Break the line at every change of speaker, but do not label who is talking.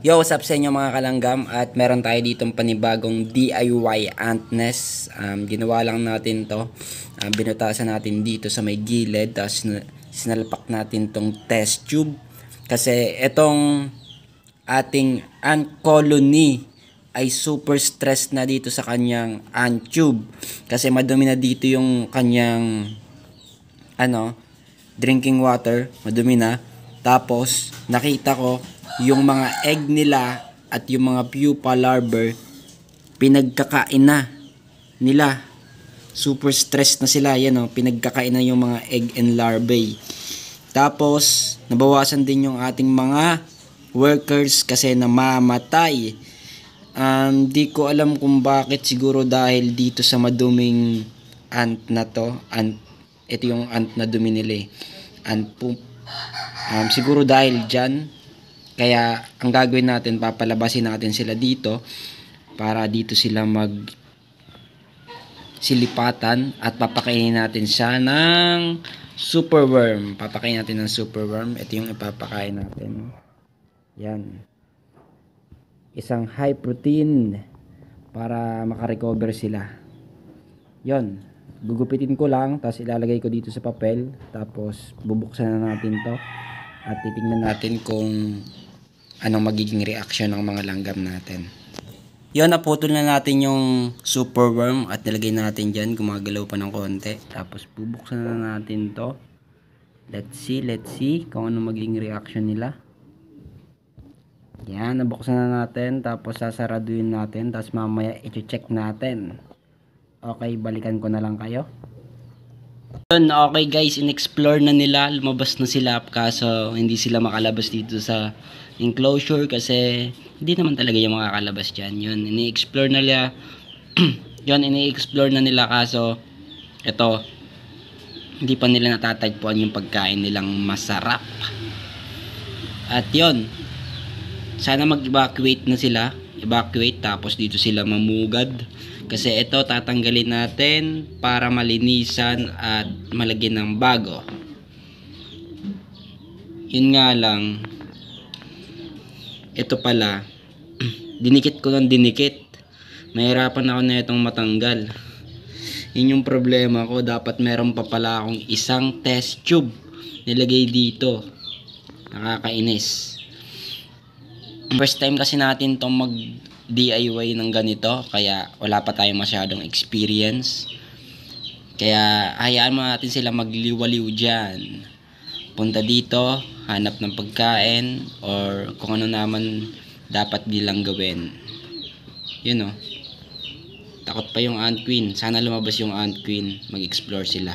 Yo, what's up sa inyo mga kalanggam? At meron tayo ditong panibagong DIY ant nest. Ginawa lang natin to. Binutasan natin dito sa may gilid. Tapos sinalpak natin tong test tube. Kasi itong ating ant colony ay super stressed na dito sa kanyang ant tube. Kasi madumi na dito yung kanyang drinking water. Madumi na. Tapos nakita ko yung mga egg nila at yung mga pupa larvae pinagkakain na nila. Super stressed na sila. Yan o, pinagkakain na yung mga egg and larvae. Tapos nabawasan din yung ating mga workers kasi namamatay. Di ko alam kung bakit, siguro dahil dito sa maduming ant na to. Ito yung ant na dumi nila eh. Ant poop. Siguro dahil dyan. Kaya ang gagawin natin, papalabasin natin sila dito para dito sila mag silipatan at papakainin natin siya ng superworm. Papakainin natin ng superworm. Ito yung ipapakain natin. Yan. Isang high protein para makarecover sila. Yon. Gugupitin ko lang, tapos ilalagay ko dito sa papel, tapos bubuksan na natin to at titingnan natin kung anong magiging reaction ng mga langgam natin. Yon, naputol na natin yung superworm at nilagay natin dyan, gumagalaw pa ng konti. Tapos bubuksan na natin to. Let's see kung anong magiging reaction nila. Yan, nabuksan na natin, tapos sasaraduin natin, tapos mamaya i-check natin. Okay, balikan ko na lang kayo. Okay guys, in-explore na nila, lumabas na sila kaso hindi sila makalabas dito sa enclosure kasi hindi naman talaga yung makakalabas dyan. Yun, ini-explore na nila. Yun, ini-explore na nila kaso ito, hindi pa nila natatagpuan yung pagkain nilang masarap. At yun, sana mag-evacuate na sila. Evacuate, tapos dito sila mamugad. Kasi ito tatanggalin natin para malinisan at malagyan ng bago. Yun nga lang, ito pala, dinikit ko ng dinikit. Mahirapan ako na itong matanggal. Yun yung problema ko. Dapat meron pa pala akong isang test tube nilagay dito. Nakakainis. First time kasi natin itong mag DIY ng ganito, kaya wala pa tayong masyadong experience. Kaya hayaan mo natin sila magliwaliw dyan. Punta dito, hanap ng pagkain or kung ano naman dapat nilang gawin. Yun o, takot pa yung ant queen. Sana lumabas yung ant queen, mag-explore sila.